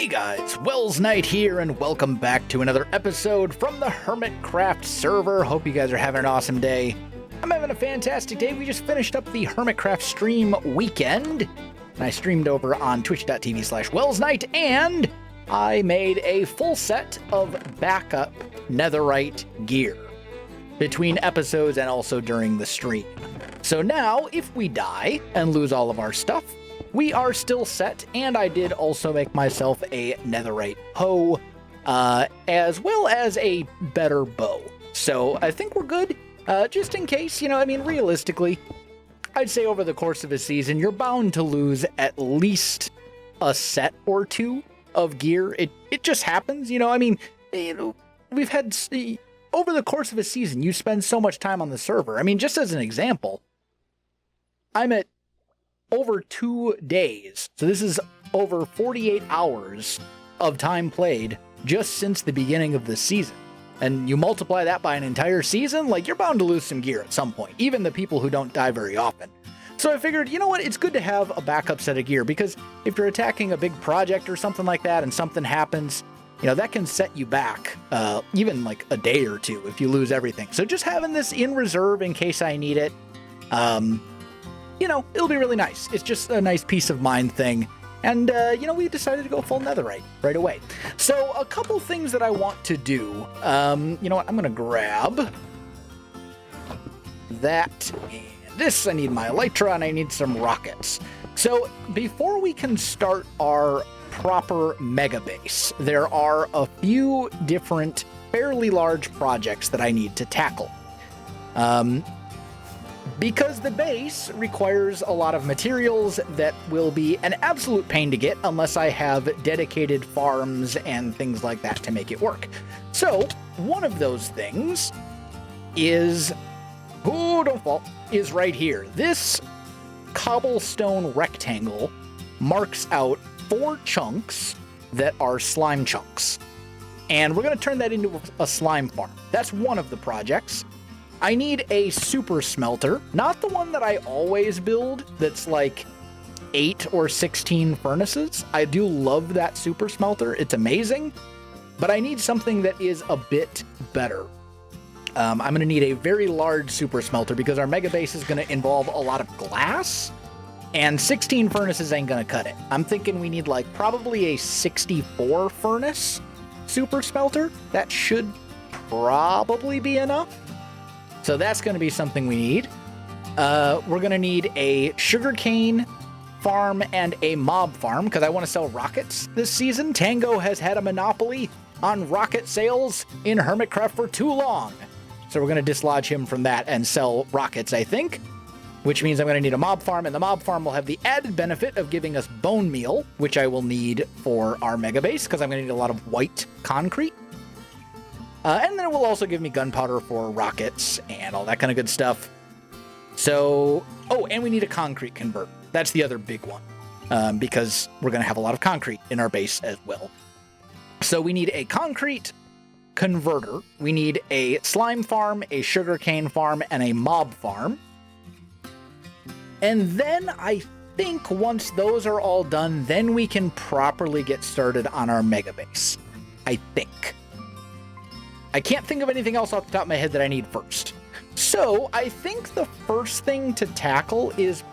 Hey guys, Welsknight here, and welcome back to another episode from the Hermitcraft server. Hope you guys are having an awesome day. I'm having a fantastic day. We just finished up the Hermitcraft stream weekend, and I streamed over on twitch.tv/Welsknight, and I made a full set of backup netherite gear between episodes and also during the stream. So now, if we die and lose all of our stuff, we are still set, and I did also make myself a netherite hoe, as well as a better bow. So I think we're good, just in case, realistically, I'd say over the course of a season, you're bound to lose at least a set or two of gear. It just happens, we've had, over the course of a season, you spend so much time on the server. Just as an example, I'm at over 2 days. So this is over 48 hours of time played just since the beginning of the season. And you multiply that by an entire season, you're bound to lose some gear at some point, even the people who don't die very often. So I figured, you know what, it's good to have a backup set of gear, because if you're attacking a big project or something like that and something happens, that can set you back even a day or two if you lose everything. So just having this in reserve in case I need it, it'll be really nice. It's just a nice peace of mind thing. And, we decided to go full netherite right away. So a couple things that I want to do. You know what? I'm going to grab that and this. I need my elytra and I need some rockets. So before we can start our proper mega base, there are a few different fairly large projects that I need to tackle. Because the base requires a lot of materials that will be an absolute pain to get unless I have dedicated farms and things like that to make it work. So, one of those things is, don't fall, is right here. This cobblestone rectangle marks out 4 chunks that are slime chunks. And we're going to turn that into a slime farm. That's one of the projects. I need a super smelter, not the one that I always build that's 8 or 16 furnaces. I do love that super smelter. It's amazing, but I need something that is a bit better. I'm going to need a very large super smelter because our mega base is going to involve a lot of glass, and 16 furnaces ain't going to cut it. I'm thinking we need probably a 64 furnace super smelter. That should probably be enough. So that's going to be something we need. We're going to need a sugarcane farm and a mob farm because I want to sell rockets this season. Tango has had a monopoly on rocket sales in Hermitcraft for too long. So we're going to dislodge him from that and sell rockets, I think, which means I'm going to need a mob farm, and the mob farm will have the added benefit of giving us bone meal, which I will need for our mega base because I'm going to need a lot of white concrete. And then it will also give me gunpowder for rockets and all that kind of good stuff. So, and we need a concrete converter. That's the other big one, because we're going to have a lot of concrete in our base as well. So we need a concrete converter. We need a slime farm, a sugarcane farm, and a mob farm. And then I think once those are all done, then we can properly get started on our mega base. I think. I can't think of anything else off the top of my head that I need first. So I think the first thing to tackle is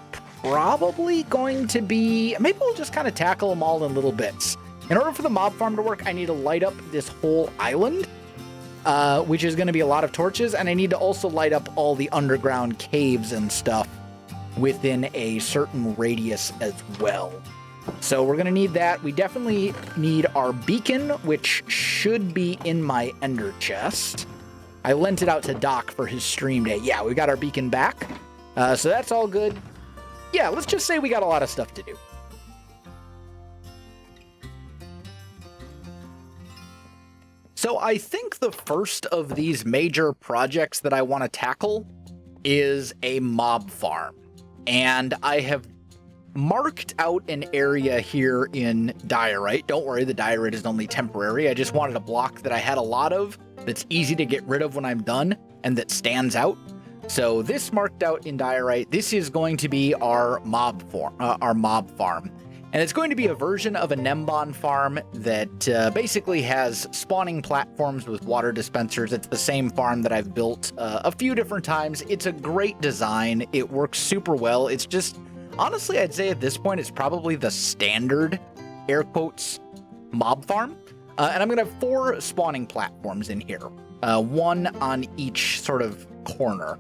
probably going to be, maybe we'll just kind of tackle them all in little bits. In order for the mob farm to work, I need to light up this whole island, which is going to be a lot of torches. And I need to also light up all the underground caves and stuff within a certain radius as well. So we're going to need that. We definitely need our beacon, which should be in my ender chest. I lent it out to Doc for his stream day. Yeah, we got our beacon back. So that's all good. Yeah, let's just say we got a lot of stuff to do. So I think the first of these major projects that I want to tackle is a mob farm. And I have marked out an area here in diorite. Don't worry, the diorite is only temporary. I just wanted a block that I had a lot of, that's easy to get rid of when I'm done, and that stands out. So this marked out in diorite, this is going to be our mob farm. And it's going to be a version of a Nembon farm that basically has spawning platforms with water dispensers. It's the same farm that I've built a few different times. It's a great design. It works super well. It's just, honestly, I'd say at this point, it's probably the standard, air quotes, mob farm. And I'm going to have 4 spawning platforms in here, 1 on each sort of corner.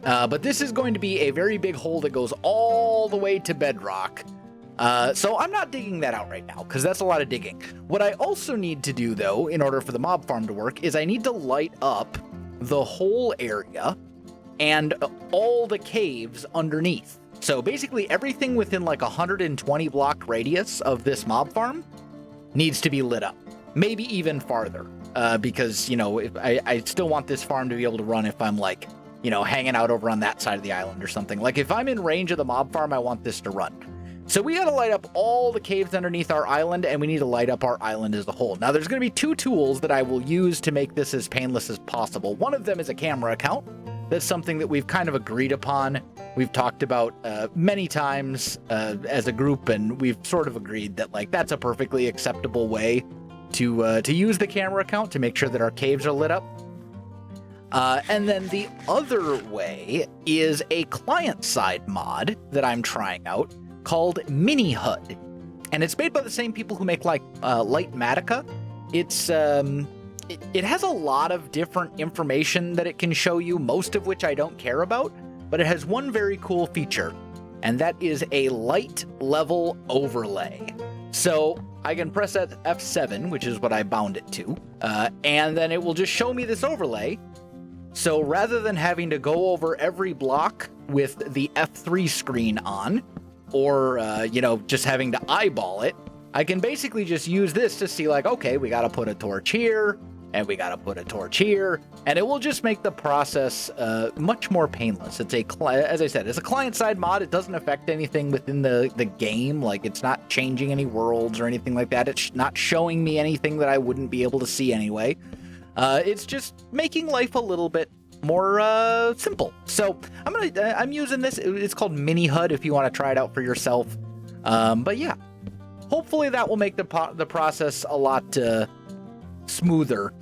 But this is going to be a very big hole that goes all the way to bedrock. So I'm not digging that out right now, because that's a lot of digging. What I also need to do, though, in order for the mob farm to work, is I need to light up the whole area and all the caves underneath. So basically everything within like 120 block radius of this mob farm needs to be lit up. Maybe even farther, because, you know, if I still want this farm to be able to run if I'm like, you know, hanging out over on that side of the island or something. Like if I'm in range of the mob farm, I want this to run. So we got to light up all the caves underneath our island, and we need to light up our island as a whole. Now, there's going to be 2 tools that I will use to make this as painless as possible. One of them is a camera account. That's something that we've kind of agreed upon. We've talked about many times as a group, and we've sort of agreed that like that's a perfectly acceptable way to use the camera account to make sure that our caves are lit up. And then the other way is a client-side mod that I'm trying out called Mini HUD, and it's made by the same people who make like Lightmatica. It's it has a lot of different information that it can show you, most of which I don't care about, but it has one very cool feature, and that is a light level overlay. So I can press that F7, which is what I bound it to, and then it will just show me this overlay. So rather than having to go over every block with the F3 screen on, or, you know, just having to eyeball it, I can basically just use this to see like, okay, we got to put a torch here, and we got to put a torch here, and it will just make the process much more painless. It's as I said, it's a client-side mod. It doesn't affect anything within the game. Like, it's not changing any worlds or anything like that. It's not showing me anything that I wouldn't be able to see anyway. It's just making life a little bit more simple. So I'm using this. It's called Mini HUD if you want to try it out for yourself. But yeah, hopefully that will make the process a lot smoother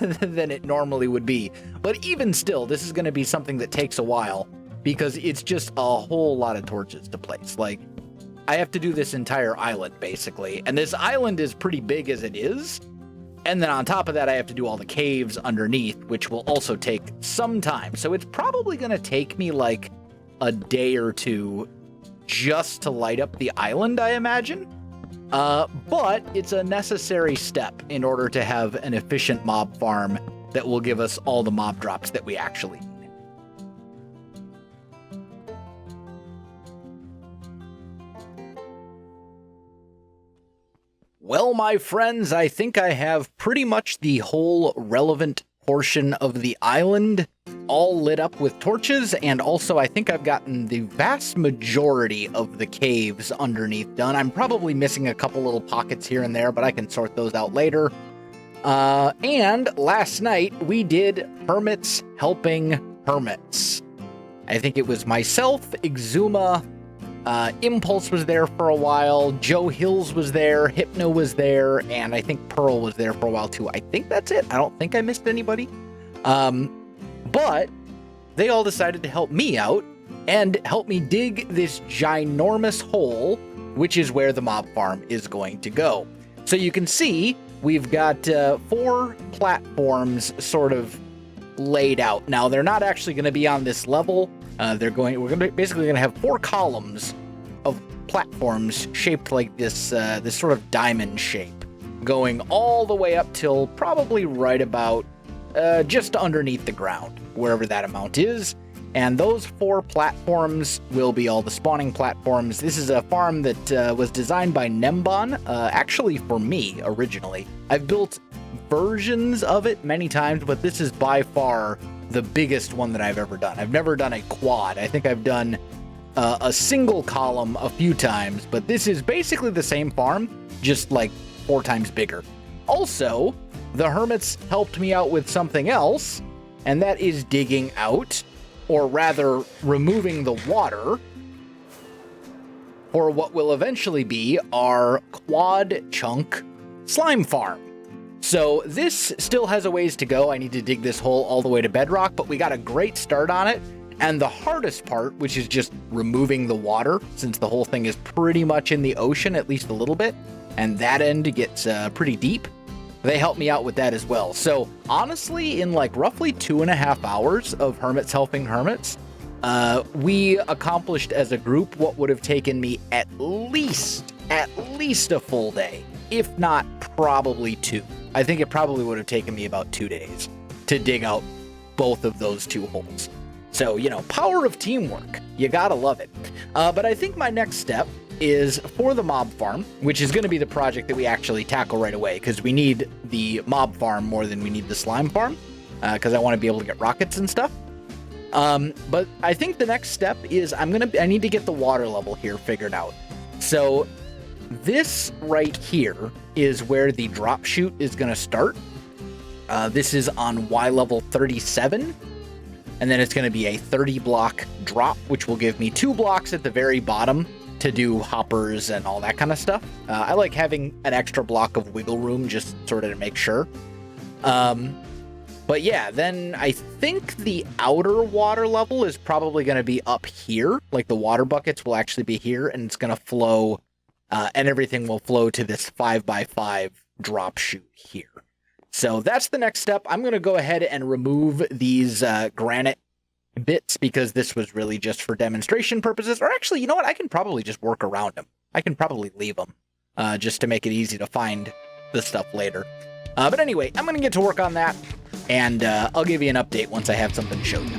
than it normally would be. But even still, this is going to be something that takes a while because it's just a whole lot of torches to place. Like, I have to do this entire island basically, and this island is pretty big as it is. And then on top of that, I have to do all the caves underneath, which will also take some time. So it's probably going to take me like a day or 2 just to light up the island, I imagine. But it's a necessary step in order to have an efficient mob farm that will give us all the mob drops that we actually need. Well, my friends, I think I have pretty much the whole relevant portion of the island all lit up with torches, and also I think I've gotten the vast majority of the caves underneath done. I'm probably missing a couple little pockets here and there, but I can sort those out later. And last night we did Hermits Helping Hermits. I think it was myself, Exuma, Impulse was there for a while, Joe Hills was there, Hypno was there, and I think Pearl was there for a while too. I think that's it. I don't think I missed anybody. But they all decided to help me out and help me dig this ginormous hole, which is where the mob farm is going to go. So you can see we've got 4 platforms sort of laid out. Now, they're not actually going to be on this level. We're basically going to have 4 columns of platforms shaped like this this sort of diamond shape, going all the way up till probably right about just underneath the ground, wherever that amount is. And those 4 platforms will be all the spawning platforms. This is a farm that was designed by Nembon, actually for me originally. I've built versions of it many times, but this is by far the biggest one that I've ever done. I've never done a quad. I think I've done a single column a few times, but this is basically the same farm, just like 4 times bigger. Also, the Hermits helped me out with something else, and that is digging out, or rather removing the water for what will eventually be our quad chunk slime farm. So this still has a ways to go. I need to dig this hole all the way to bedrock, but we got a great start on it. And the hardest part, which is just removing the water, since the whole thing is pretty much in the ocean, at least a little bit, and that end gets pretty deep, they help me out with that as well. So honestly, in like roughly 2.5 hours of Hermits Helping Hermits, we accomplished as a group what would have taken me at least a full day, if not probably 2. I think it probably would have taken me about 2 days to dig out both of those 2 holes. So, you know, power of teamwork. You gotta love it. But I think my next step is for the mob farm, which is going to be the project that we actually tackle right away, because we need the mob farm more than we need the slime farm, because I want to be able to get rockets and stuff. But I think the next step is I need to get the water level here figured out. So this right here is where the drop chute is going to start. This is on Y level 37. And then it's going to be a 30 block drop, which will give me 2 blocks at the very bottom to do hoppers and all that kind of stuff. I like having an extra block of wiggle room just sort of to make sure. But yeah, then I think the outer water level is probably going to be up here. Like the water buckets will actually be here, and it's going to flow, and everything will flow to this 5x5 drop chute here. So that's the next step. I'm going to go ahead and remove these granite bits, because this was really just for demonstration purposes. Or actually, you know what? I can probably just work around them. I can probably leave them just to make it easy to find the stuff later. But anyway, I'm going to get to work on that, and I'll give you an update once I have something to show you.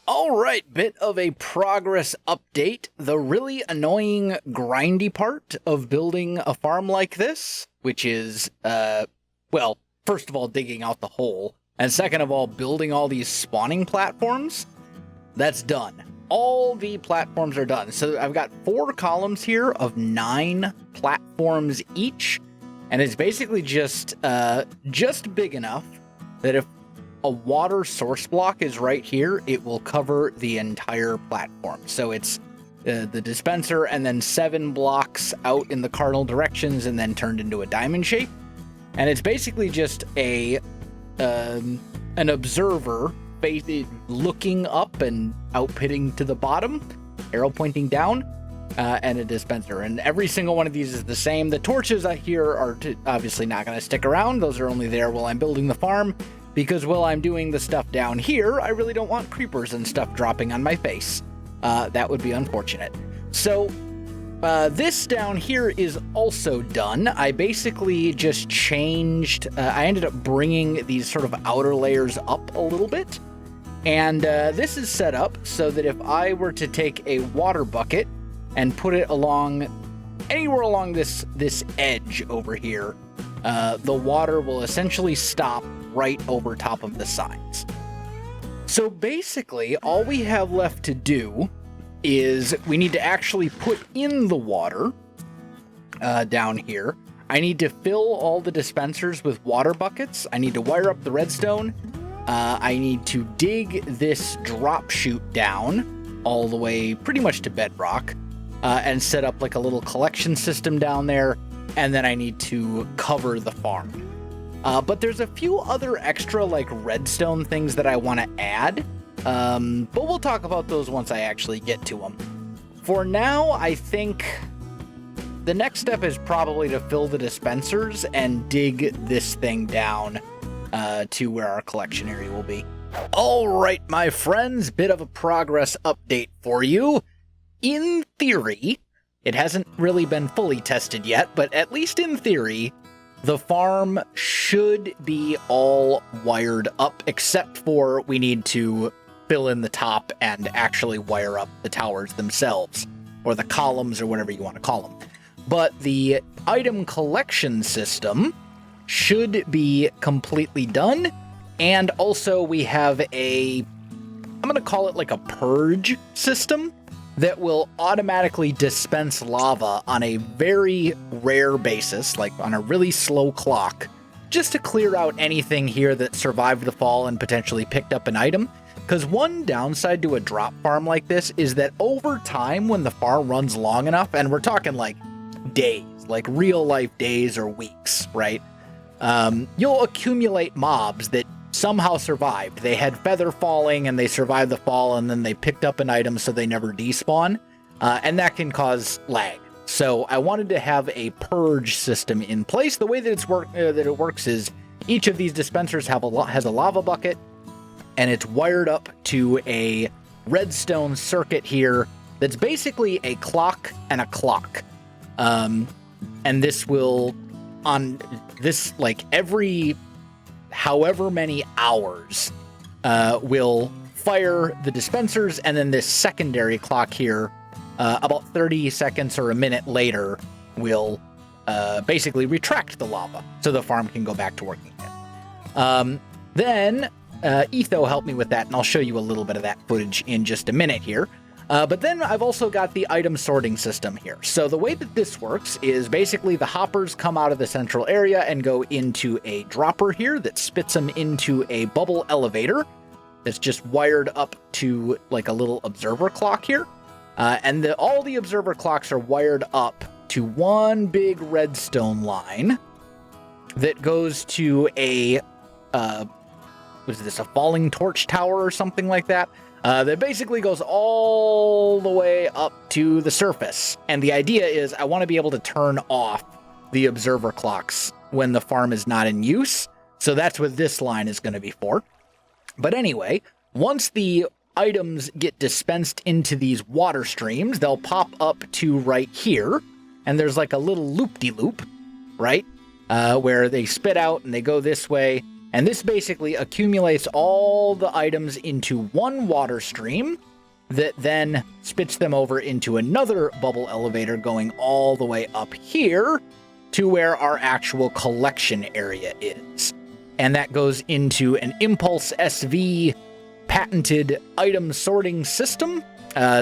Alright, bit of a progress update. The really annoying grindy part of building a farm like this, which is, well, first of all, digging out the hole, and second of all, building all these spawning platforms, that's done. All the platforms are done. So I've got 4 columns here of 9 platforms each, and it's basically just big enough that if a water source block is right here, it will cover the entire platform. So it's the dispenser and then 7 blocks out in the cardinal directions and then turned into a diamond shape. And it's basically just an observer looking up and outputting to the bottom, arrow pointing down, and a dispenser. And every single one of these is the same. The torches here are obviously not going to stick around. Those are only there while I'm building the farm, because while I'm doing the stuff down here, I really don't want creepers and stuff dropping on my face. That would be unfortunate. So this down here is also done. I basically just changed, I ended up bringing these sort of outer layers up a little bit. And this is set up so that if I were to take a water bucket and put it along anywhere along this edge over here, the water will essentially stop right over top of the sides. So basically, all we have left to do is we need to actually put in the water down here. I need to fill all the dispensers with water buckets. I need to wire up the redstone. I need to dig this drop chute down all the way pretty much to bedrock and set up like a little collection system down there. And then I need to cover the farm. But there's a few other extra like redstone things that I want to add. But we'll talk about those once I actually get to them. For now, I think the next step is probably to fill the dispensers and dig this thing down to where our collection area will be. All right, my friends, bit of a progress update for you. In theory, it hasn't really been fully tested yet, but at least in theory, the farm should be all wired up, except for we need to fill in the top and actually wire up the towers themselves, or the columns, or whatever you want to call them. But the item collection system should be completely done, and also we have I'm going to call it like a purge system that will automatically dispense lava on a very rare basis, like on a really slow clock, just to clear out anything here that survived the fall and potentially picked up an item. Because one downside to a drop farm like this is that over time, when the farm runs long enough, and we're talking like days, like real life days or weeks, right? You'll accumulate mobs that somehow survived. They had feather falling and they survived the fall, and then they picked up an item so they never despawn, and that can cause lag. So I wanted to have a purge system in place. The way that it works is each of these dispensers has a lava bucket, and it's wired up to a redstone circuit here that's basically a clock and a clock. And this will, on this, like every however many hours, will fire the dispensers, and then this secondary clock here, about 30 seconds or a minute later, will basically retract the lava, so the farm can go back to working again. Then Etho helped me with that, and I'll show you a little bit of that footage in just a minute here. But then I've also got the item sorting system here. So the way that this works is basically the hoppers come out of the central area and go into a dropper here that spits them into a bubble elevator that's just wired up to like a little observer clock here. And all the observer clocks are wired up to one big redstone line that goes to a, was this a falling torch tower or something like that? That basically goes all the way up to the surface. And the idea is I want to be able to turn off the observer clocks when the farm is not in use. So that's what this line is going to be for. But anyway, once the items get dispensed into these water streams, they'll pop up to right here. And there's like a little loop-de-loop, right? Where they spit out and they go this way. And this basically accumulates all the items into one water stream that then spits them over into another bubble elevator going all the way up here to where our actual collection area is. And that goes into an Impulse SV patented item sorting system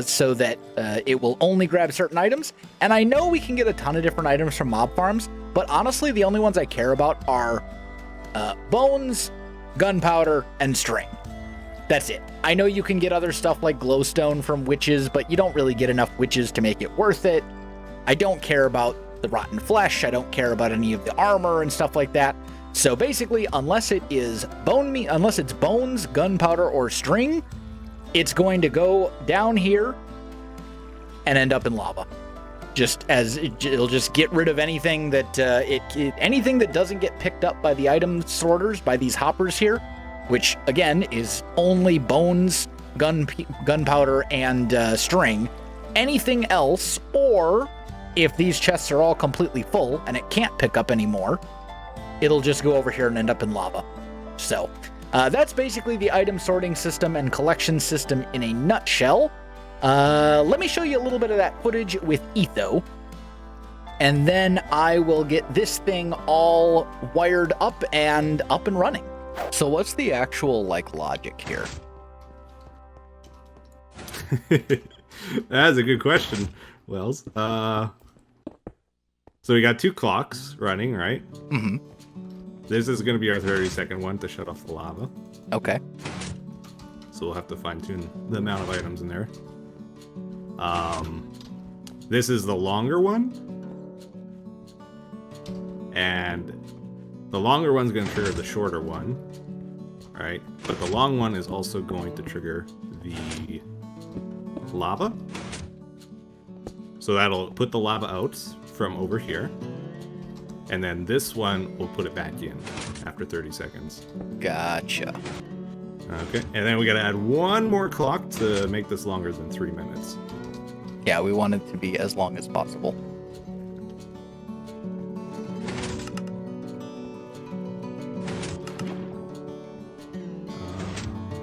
so that it will only grab certain items. And I know we can get a ton of different items from mob farms, but honestly, the only ones I care about are bones, gunpowder, and string. That's it. I know you can get other stuff like glowstone from witches, but you don't really get enough witches to make it worth it. I don't care about the rotten flesh. I don't care about any of the armor and stuff like that. So basically, unless it is unless it's bones, gunpowder, or string, it's going to go down here and end up in lava. Just as it'll just get rid of anything that anything that doesn't get picked up by the item sorters, by these hoppers here, which again is only bones, gunpowder, and string. Anything else, or if these chests are all completely full and it can't pick up anymore, it'll just go over here and end up in lava. So that's basically the item sorting system and collection system in a nutshell. Let me show you a little bit of that footage with Etho. and then I will get this thing all wired up and running. So what's the actual like logic here? That's a good question, Wells. So we got 2 clocks running, right? Mm-hmm. This is going to be our 30-second one to shut off the lava. Okay. So we'll have to fine-tune the amount of items in there. This is the longer one. And the longer one's going to trigger the shorter one. Right? But the long one is also going to trigger the lava. So that'll put the lava out from over here. And then this one will put it back in after 30 seconds. Gotcha. Okay, and then we gotta add 1 more clock to make this longer than 3 minutes. Yeah, we want it to be as long as possible.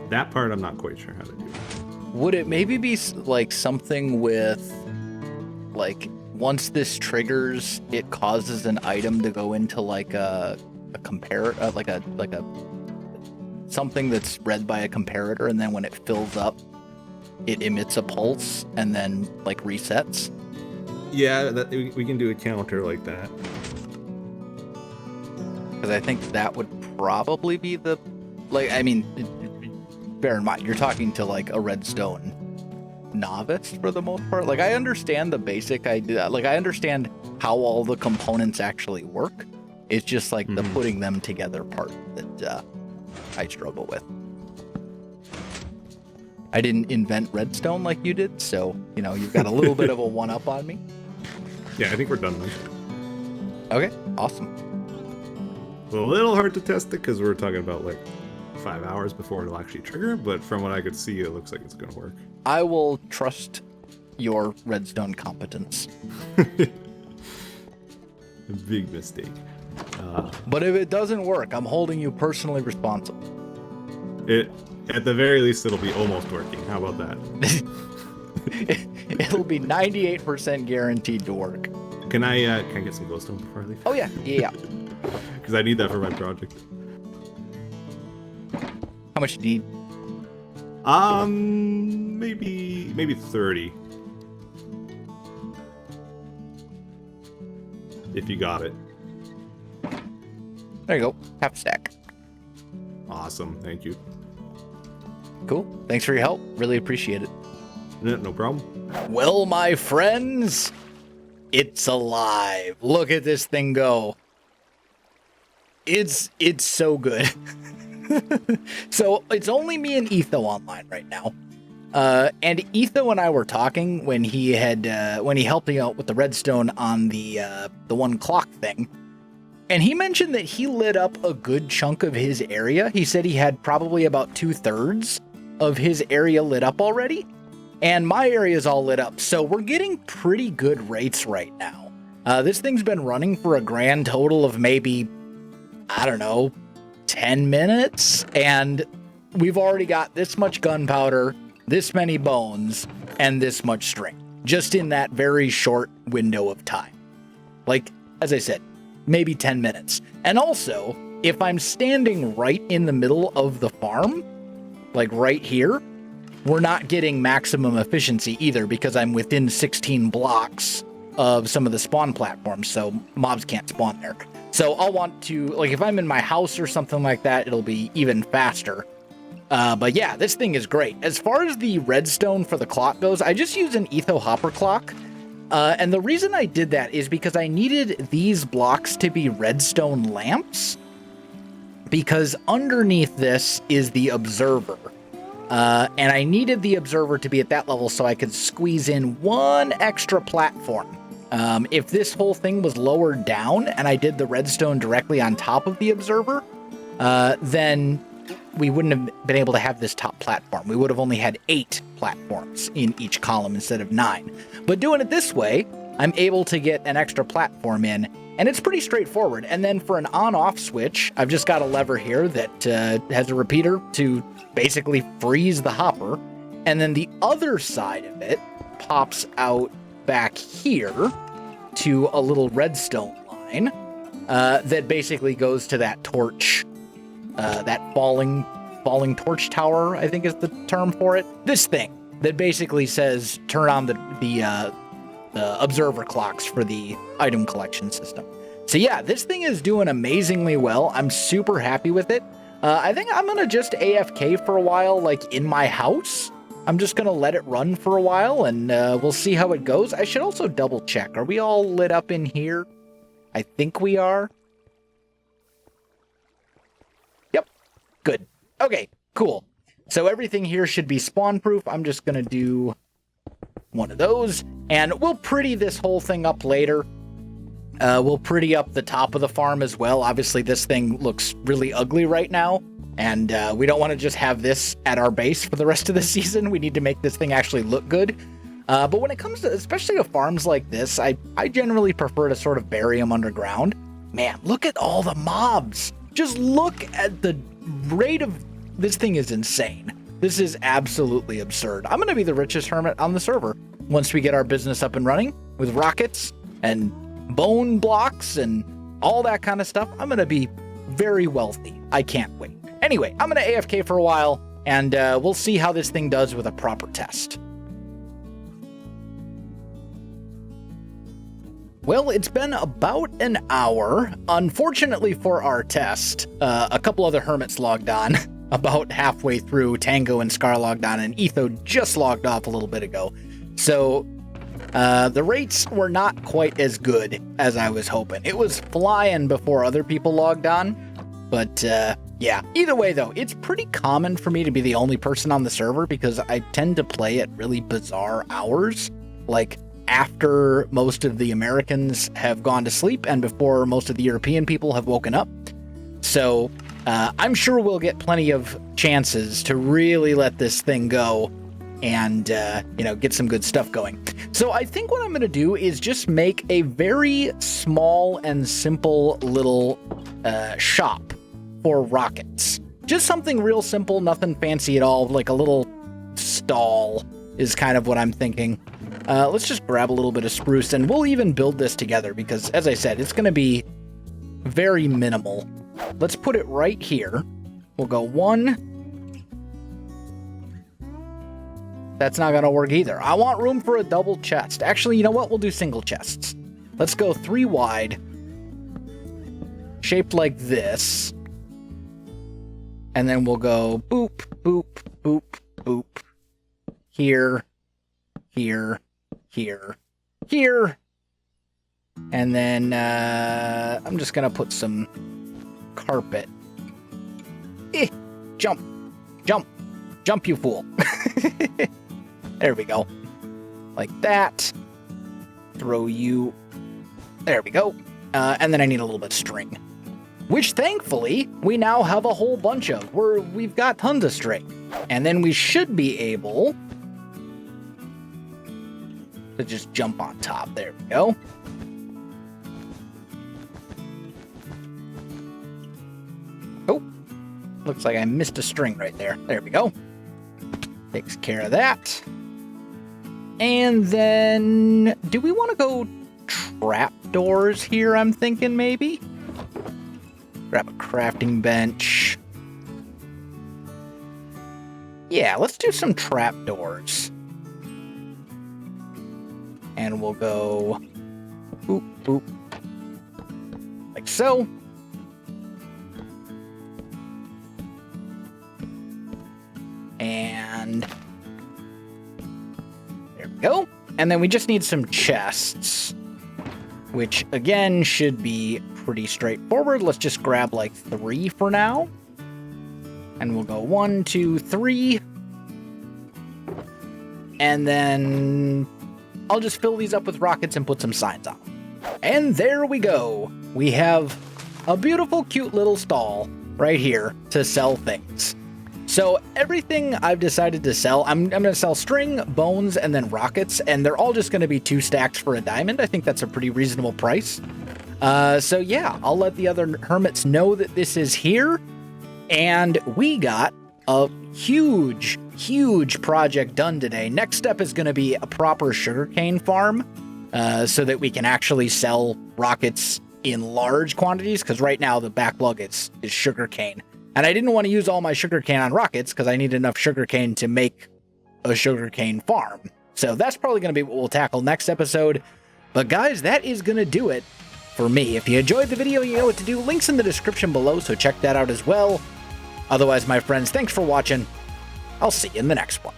That part I'm not quite sure how to do. Would it maybe be like something with, like, once this triggers, it causes an item to go into like a comparator, like a something that's read by a comparator, and then when it fills up, it emits a pulse and then like resets? Yeah, we can do a counter like that. Because I think that would probably be the, like, I mean, bear in mind, you're talking to like a redstone novice for the most part. Like, I understand the basic idea, like I understand how all the components actually work. It's just like the putting them together part that I struggle with. I didn't invent redstone like you did, so you know you've got a little bit of a one up on me. Yeah, I think we're done then. Okay, awesome. A little hard to test it because we're talking about like 5 hours before it'll actually trigger, but from what I could see, it looks like it's gonna work. I will trust your redstone competence. A big mistake. But if it doesn't work, I'm holding you personally responsible. At the very least, it'll be almost working. How about that? It'll be 98% guaranteed to work. Can I get some glowstone before I leave? Oh yeah. Because I need that for my project. How much do you need? Maybe 30. If you got it. There you go. Half a stack. Awesome. Thank you. Cool. Thanks for your help. Really appreciate it. No problem. Well, my friends, it's alive. Look at this thing go. It's so good. So it's only me and Etho online right now. And Etho and I were talking when he helped me out with the redstone on the 1 clock thing. And he mentioned that he lit up a good chunk of his area. He said he had probably about 2/3 of his area lit up already. And my area is all lit up. So we're getting pretty good rates right now. This thing's been running for a grand total of maybe, I don't know, 10 minutes. And we've already got this much gunpowder, this many bones, and this much string. Just in that very short window of time. Like, as I said, maybe 10 minutes. And also, if I'm standing right in the middle of the farm, like right here, we're not getting maximum efficiency either because I'm within 16 blocks of some of the spawn platforms, so mobs can't spawn there. So I'll want to, like, if I'm in my house or something like that, it'll be even faster. But yeah, this thing is great. As far as the redstone for the clock goes, I just use an Etho hopper clock. And the reason I did that is because I needed these blocks to be redstone lamps, because underneath this is the observer. And I needed the observer to be at that level so I could squeeze in 1 extra platform. If this whole thing was lowered down and I did the redstone directly on top of the observer, then we wouldn't have been able to have this top platform. We would have only had 8 platforms in each column instead of 9. But doing it this way, I'm able to get an extra platform in, and it's pretty straightforward. And then for an on-off switch, I've just got a lever here that has a repeater to basically freeze the hopper. And then the other side of it pops out back here, to a little redstone line that basically goes to that torch, that falling torch tower, I think is the term for it. This thing that basically says turn on the observer clocks for the item collection system. So yeah, this thing is doing amazingly well. I'm super happy with it. I think I'm gonna just AFK for a while, like in my house. I'm just gonna let it run for a while, and we'll see how it goes. I should also double check. Are we all lit up in here? I think we are. Yep, good. Okay, cool. So everything here should be spawn proof. I'm just gonna do one of those, and we'll pretty this whole thing up later. We'll pretty up the top of the farm as well. Obviously, this thing looks really ugly right now, and we don't want to just have this at our base for the rest of the season. We need to make this thing actually look good. But when it comes to, especially to farms like this, I generally prefer to sort of bury them underground. Man, look at all the mobs. Just look at the rate of... This thing is insane. This is absolutely absurd. I'm going to be the richest hermit on the server once we get our business up and running with rockets and bone blocks and all that kind of stuff. I'm going to be very wealthy. I can't wait. Anyway, I'm going to AFK for a while, and we'll see how this thing does with a proper test. Well, it's been about an hour. Unfortunately for our test, a couple other hermits logged on about halfway through. Tango and Scar logged on, and Etho just logged off a little bit ago. So the rates were not quite as good as I was hoping. It was flying before other people logged on, but yeah. Either way, though, it's pretty common for me to be the only person on the server because I tend to play at really bizarre hours, like after most of the Americans have gone to sleep and before most of the European people have woken up. So I'm sure we'll get plenty of chances to really let this thing go and, get some good stuff going. So I think what I'm going to do is just make a very small and simple little shop for rockets. Just something real simple, nothing fancy at all, like a little stall is kind of what I'm thinking. Let's just grab a little bit of spruce, and we'll even build this together because, as I said, it's going to be very minimal. Let's put it right here. We'll go 1. That's not going to work either. I want room for a double chest. Actually, you know what? We'll do single chests. Let's go 3 wide, shaped like this. And then we'll go boop, boop, boop, boop. Here, here, here, here. And then I'm just going to put some carpet. Jump, jump, jump, you fool. There we go. Like that. Throw you. There we go. And then I need a little bit of string, which thankfully we now have a whole bunch of. We've got tons of string. And then we should be able to just jump on top. There we go. Oh, looks like I missed a string right there. There we go. Takes care of that. And then, do we want to go trapdoors here, I'm thinking maybe? Grab a crafting bench. Yeah, let's do some trapdoors. And we'll go boop, boop. Like so. And there we go. And then we just need some chests, which again should be pretty straightforward. Let's just grab like 3 for now. And we'll go 1, 2, 3. And then I'll just fill these up with rockets and put some signs on them. And there we go. We have a beautiful, cute little stall right here to sell things. So everything I've decided to sell, I'm going to sell string, bones, and then rockets, and they're all just going to be 2 stacks for a diamond. I think that's a pretty reasonable price. So yeah, I'll let the other hermits know that this is here, and we got a huge project done today. Next step is going to be a proper sugarcane farm. so that we can actually sell rockets in large quantities, because right now the backlog is sugarcane. And I didn't want to use all my sugarcane on rockets because I need enough sugarcane to make a sugarcane farm. So that's probably going to be what we'll tackle next episode. But guys, that is going to do it for me. If you enjoyed the video, you know what to do. Links in the description below, so check that out as well. Otherwise, my friends, thanks for watching. I'll see you in the next one.